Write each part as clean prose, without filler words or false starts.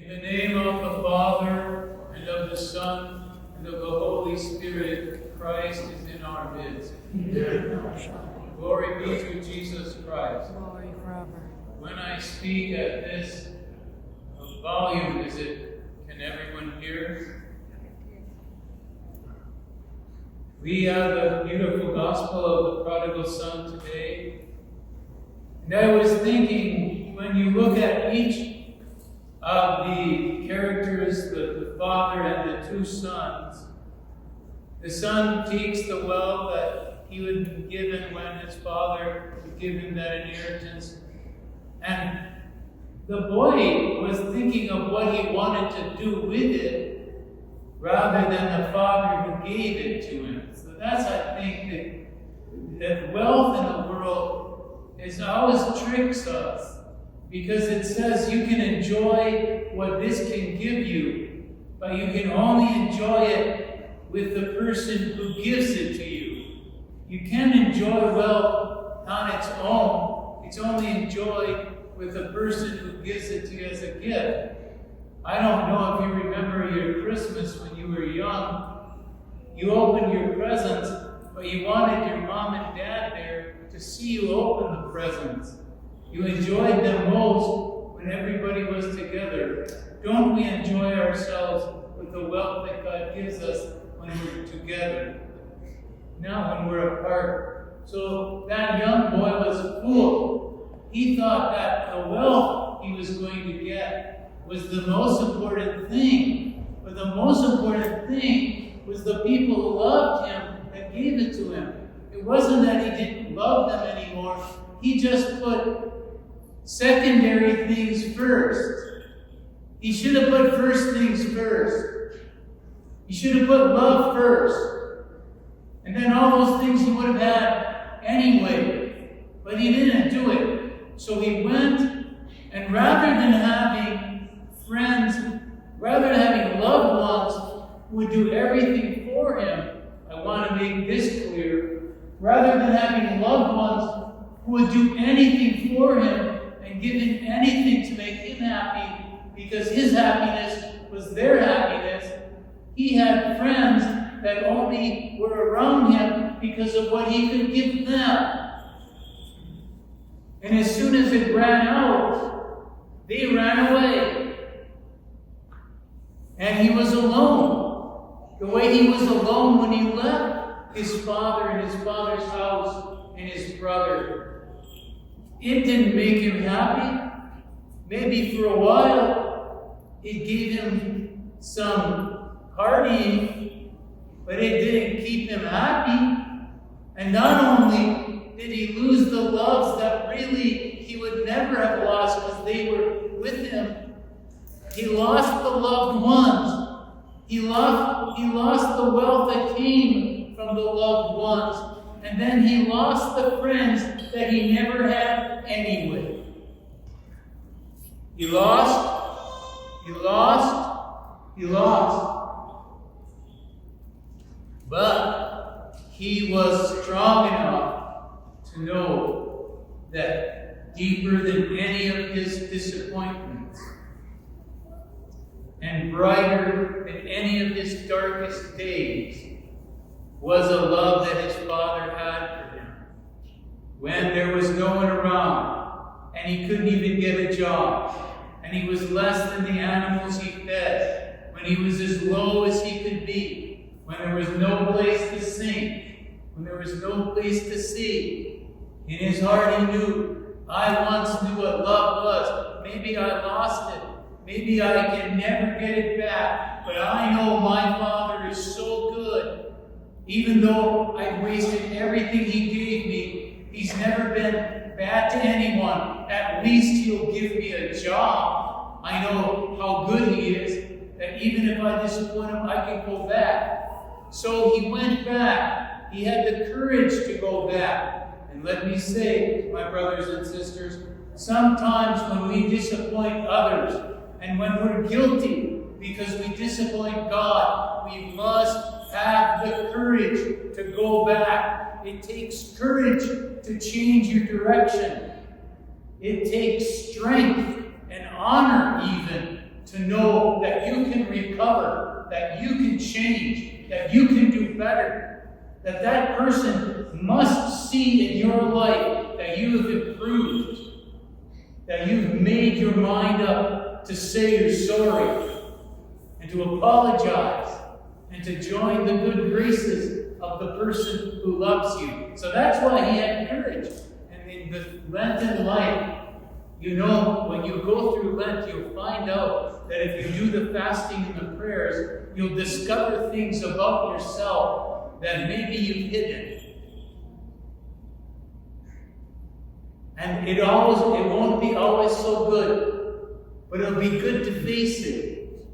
In the name of the Father, and of the Son, and of the Holy Spirit, Christ is in our midst. Glory be to Jesus Christ. Glory forever. When I speak at this volume, can everyone hear? We have the beautiful gospel of the prodigal son today. And I was thinking, when you look at each of the characters, the father and the two sons, the son takes the wealth that he would be given when his father would give him that inheritance. And the boy was thinking of what he wanted to do with it rather than the father who gave it to him. So that's, I think, that wealth in the world always tricks us. Because it says you can enjoy what this can give you, but you can only enjoy it with the person who gives it to you. You can't enjoy wealth on its own. It's only enjoyed with the person who gives it to you as a gift. I don't know if you remember your Christmas when you were young. You opened your presents, but you wanted your mom and dad there to see you open the presents. You enjoyed them most when everybody was together. Don't we enjoy ourselves with the wealth that God gives us when we're together? Now when we're apart. So that young boy was fooled. He thought that the wealth he was going to get was the most important thing. But the most important thing was the people who loved him that gave it to him. It wasn't that he didn't love them anymore. He just put secondary things first. He should have put first things first. He should have put love first. And then all those things he would have had anyway. But he didn't do it. So he went, and rather than having friends, rather than having loved ones who would do everything for him, I want to make this clear, rather than having loved ones who would do anything for him, and give him anything to make him happy, because his happiness was their happiness. He had friends that only were around him because of what he could give them. And as soon as it ran out, they ran away. And he was alone. The way he was alone when he left his father and his father's house and his brother. It didn't make him happy. Maybe for a while it gave him some partying, but it didn't keep him happy. And not only did he lose the loves that really he would never have lost because they were with him, he lost the loved ones. He lost the wealth that came from the loved ones. And then he lost the friends that he never had anyway. He lost. But he was strong enough to know that deeper than any of his disappointments and brighter than any of his darkest days was a love that his father had for him. When there was no one around, and he couldn't even get a job, and he was less than the animals he fed, when he was as low as he could be, when there was no place to sing, when there was no place to see, in his heart he knew, I once knew what love was. Maybe I lost it. Maybe I can never get it back. But I know my Father is so good. Even though I've wasted everything he gave me, he's never been bad to anyone. At least he'll give me a job. I know how good he is, that even if I disappoint him, I can go back. So he went back. He had the courage to go back. And let me say, my brothers and sisters, sometimes when we disappoint others, and when we're guilty because we disappoint God, we must have the courage to go back. It takes courage to change your direction. It takes strength and honor even to know that you can recover, that you can change, that you can do better, that that person must see in your life that you have improved, that you've made your mind up to say you're sorry and to apologize and to join the good graces of the person who loves you. So that's why he had courage. And in the Lenten life, you know, when you go through Lent, you'll find out that if you do the fasting and the prayers, you'll discover things about yourself that maybe you've hidden. And it won't be always so good, but it'll be good to face it.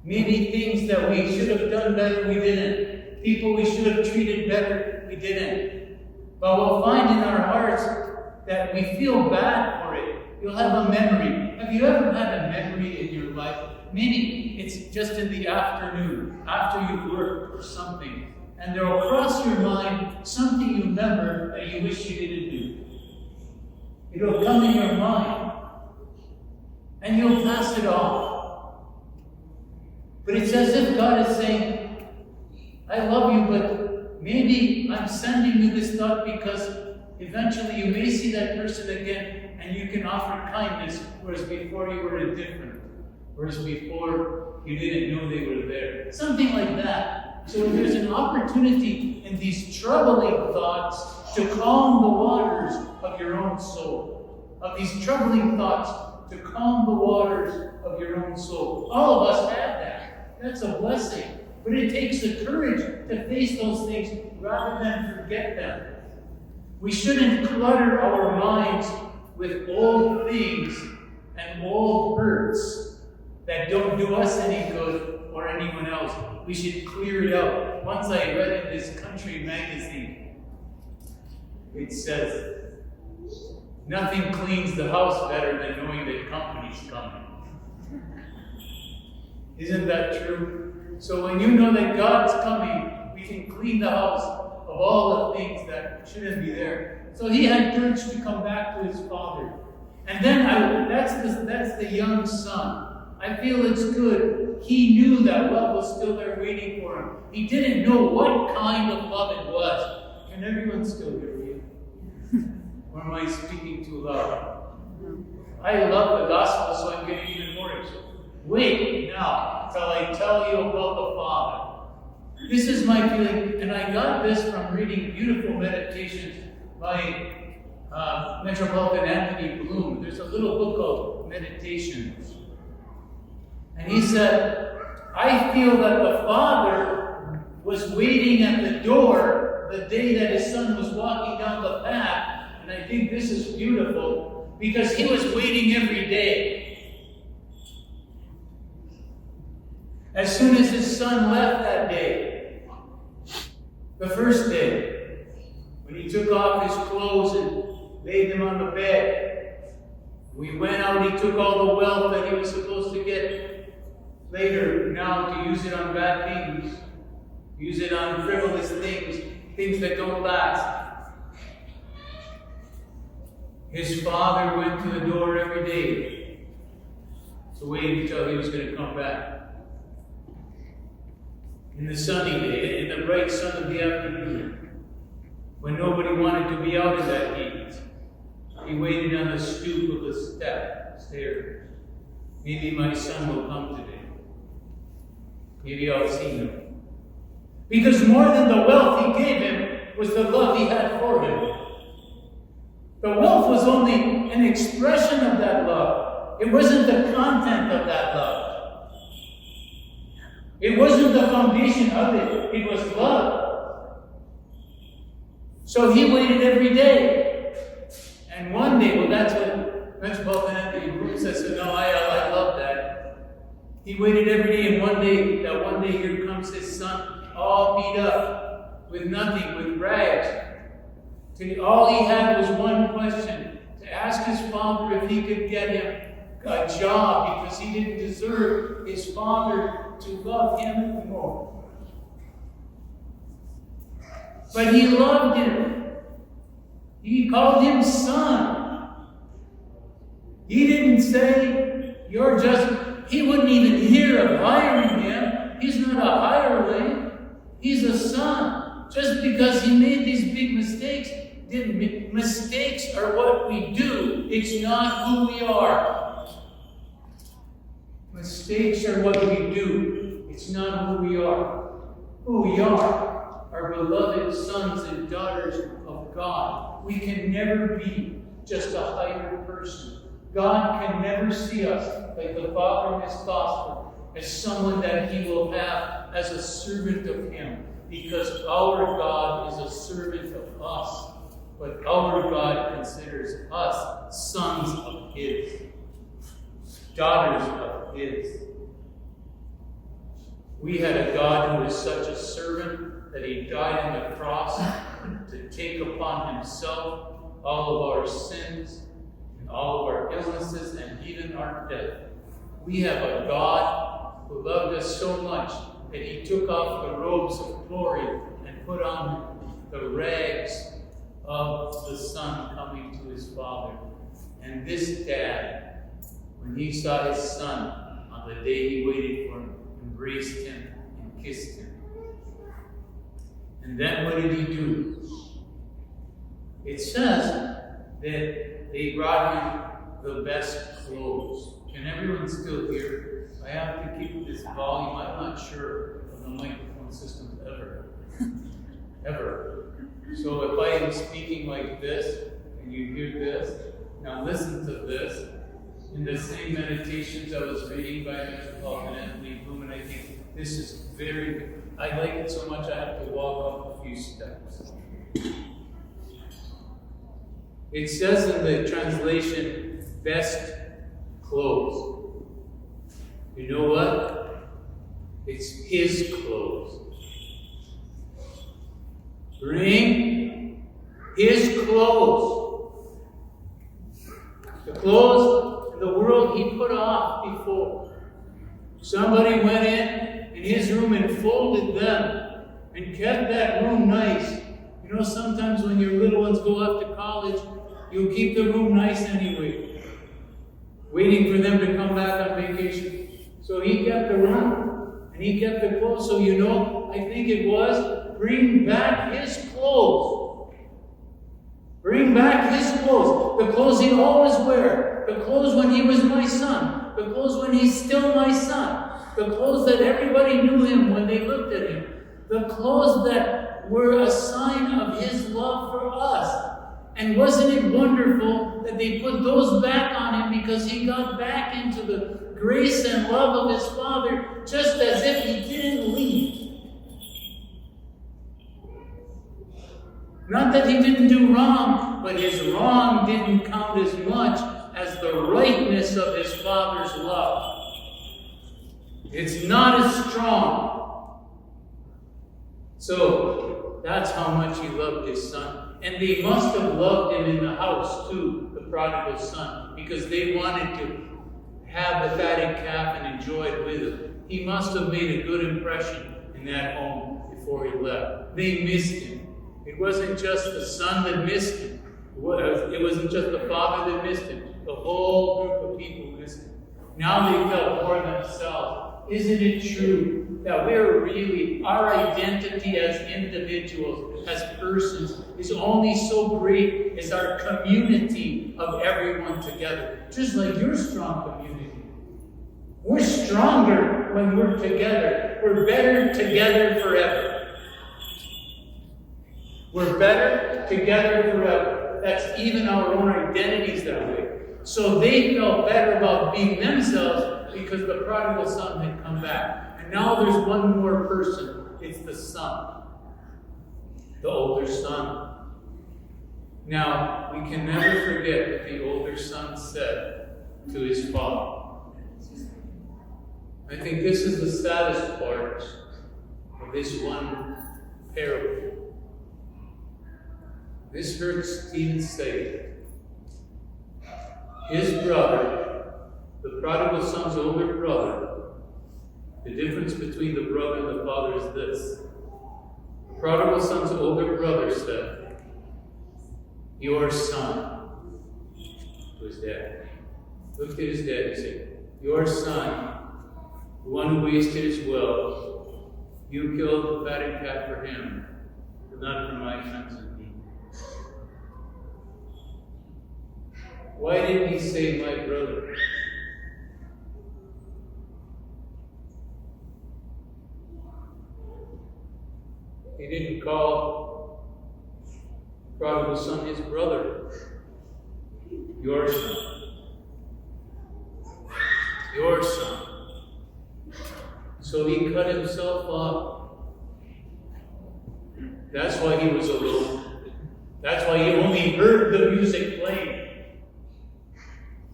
Maybe things that we should have done better, we didn't. People we should have treated better, we didn't. But we'll find in our hearts that we feel bad for it. You'll have a memory. Have you ever had a memory in your life? Maybe it's just in the afternoon, after you've worked or something, and there'll cross your mind something you remember that you wish you didn't do. It'll come in your mind, and you'll pass it off. But it's as if God is saying, I love you, but maybe I'm sending you this thought because eventually you may see that person again, and you can offer kindness, whereas before you were indifferent, whereas before you didn't know they were there. Something like that. So there's an opportunity in these troubling thoughts to calm the waters of your own soul. Of these troubling thoughts to calm the waters of your own soul. All of us have that. That's a blessing. But it takes the courage to face those things rather than forget them. We shouldn't clutter our minds with old things and old hurts that don't do us any good or anyone else. We should clear it out. Once I read in this country magazine, it says, nothing cleans the house better than knowing that company's coming. Isn't that true? So when you know that God's coming, we can clean the house of all the things that shouldn't be there. So he had courage to come back to his father. And then that's the young son. I feel it's good. He knew that love was still there waiting for him. He didn't know what kind of love it was. Can everyone still hear me? Or am I speaking too loud? I love the gospel, so I'm getting even more excited. Wait now till I tell you about the Father. This is my feeling, and I got this from reading beautiful meditations by Metropolitan Anthony Bloom. There's a little book called Meditations. And he said, I feel that the Father was waiting at the door the day that his son was walking down the path. And I think this is beautiful because he was waiting every day. As soon as his son left that day, the first day, when he took off his clothes and laid them on the bed, we went out, he took all the wealth that he was supposed to get later now to use it on bad things, use it on frivolous things, things that don't last. His father went to the door every day to wait until he was going to come back. In the sunny day, in the bright sun of the afternoon, when nobody wanted to be out in that heat, he waited on the stoop of the stairs. Maybe my son will come today. Maybe I'll see him. Because more than the wealth he gave him was the love he had for him. The wealth was only an expression of that love. It wasn't the content of that love. It wasn't the foundation of it. It was love. So he waited every day. And one day, well, that's what Metropolitan Anthony Bloom says. So no, I love that. He waited every day, and one day here comes his son, all beat up, with nothing, with rags. All he had was one question, to ask his father if he could get him a job, because he didn't deserve his father to love him more. But he loved him. He called him son. He didn't say, you're just he wouldn't even hear of hiring him. He's not a hireling. He's a son. Just because he made these big mistakes, mistakes are what we do. It's not who we are. Mistakes are what we do. It's not who we are. Who we are beloved sons and daughters of God. We can never be just a hired person. God can never see us like the Father in His gospel as someone that He will have as a servant of Him, because our God is a servant of us, but our God considers us sons of His, daughters of His. We had a God who was such a servant that He died on the cross to take upon Himself all of our sins, and all of our illnesses, and even our death. We have a God who loved us so much that He took off the robes of glory and put on the rags of the Son coming to His Father. And this dad, when he saw his son on the day he waited for him, embraced him and kissed him. And then what did he do? It says that they brought him the best clothes. Can everyone still hear? I have to keep this volume. I'm not sure of the microphone systems ever. So if I am speaking like this, and you hear this, now listen to this. In the same meditations I was reading by Metropolitan Anthony Bloom, and I think this is very, I like it so much I have to walk up a few steps. It says in the translation, best clothes. You know what? It's His clothes. Bring His clothes. The clothes in the world He put off before. Somebody went in his room and folded them and kept that room nice. You know, sometimes when your little ones go off to college, you'll keep the room nice anyway, waiting for them to come back on vacation. So he kept the room, and he kept the clothes. So you know, I think it was, bring back His clothes. Bring back His clothes. The clothes He'd always wear. The clothes when He was my son. The clothes when He's still my son. The clothes that everybody knew Him when they looked at Him. The clothes that were a sign of His love for us. And wasn't it wonderful that they put those back on Him because He got back into the grace and love of His Father just as if He didn't leave. Not that He didn't do wrong, but His wrong didn't count as much as the rightness of His Father's love. It's not as strong. So, that's how much He loved His Son. And they must have loved Him in the house too, the prodigal son, because they wanted to have the fatted calf and enjoy it with Him. He must have made a good impression in that home before He left. They missed Him. It wasn't just the son that missed Him. It wasn't just the father that missed Him. The whole group of people missed Him. Now they felt for themselves. Isn't it true that we're really, our identity as individuals, as persons, is only so great as our community of everyone together? Just like your strong community. We're stronger when we're together. We're better together forever. We're better together forever. That's even our own identities that way. So they felt better about being themselves because the prodigal son had come back. And now there's one more person. It's the son. The older son. Now, we can never forget what the older son said to his father. I think this is the saddest part of this one parable. This hurts to even say. His brother, the prodigal son's older brother, the difference between the brother and the father is this. The prodigal son's older brother said, "Your son," to his dad. Looked at his dad and said, "Your son the one who wasted his will. You killed the fatted calf for him, but not for my sons and me. Why didn't he say my brother? He didn't call the prodigal son his brother. Your son. Your son. So he cut himself off. That's why he was alone. That's why he only heard the music playing.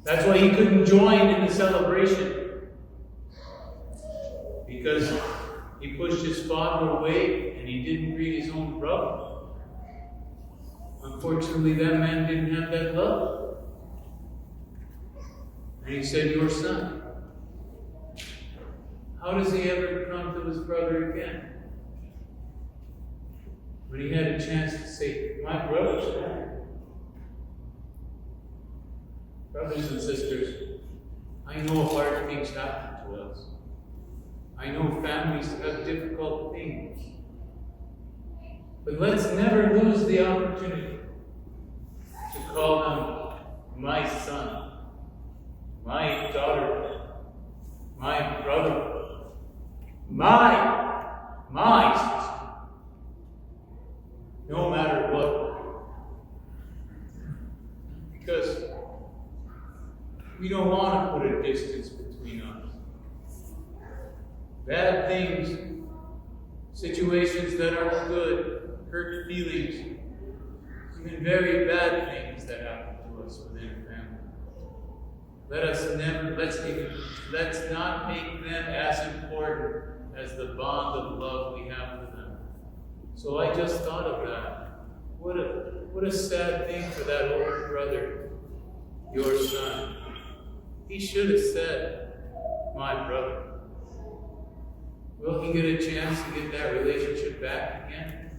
That's why he couldn't join in the celebration. Because he pushed his father away and he didn't greet his own brother. Unfortunately, that man didn't have that love. And he said, your son. How does he ever come to his brother again? When he had a chance to say, my brother's home. Brothers and sisters, I know hard things happen to us. I know families have difficult things. But let's never lose the opportunity to call them my son, my daughter, my brother, my sister. No matter what. Because we don't want to put a distance between us. Bad things, situations that aren't good, hurt feelings, even very bad things that happen to us within a family. Let's not make them as important as the bond of love we have with them. So I just thought of that. What a sad thing for that older brother, your son. He should have said, my brother. Will he get a chance to get that relationship back again?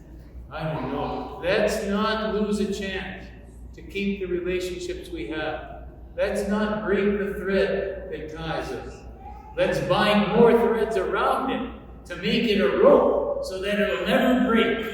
I don't know. Let's not lose a chance to keep the relationships we have. Let's not break the thread that ties us. Let's bind more threads around it to make it a rope so that it'll never break.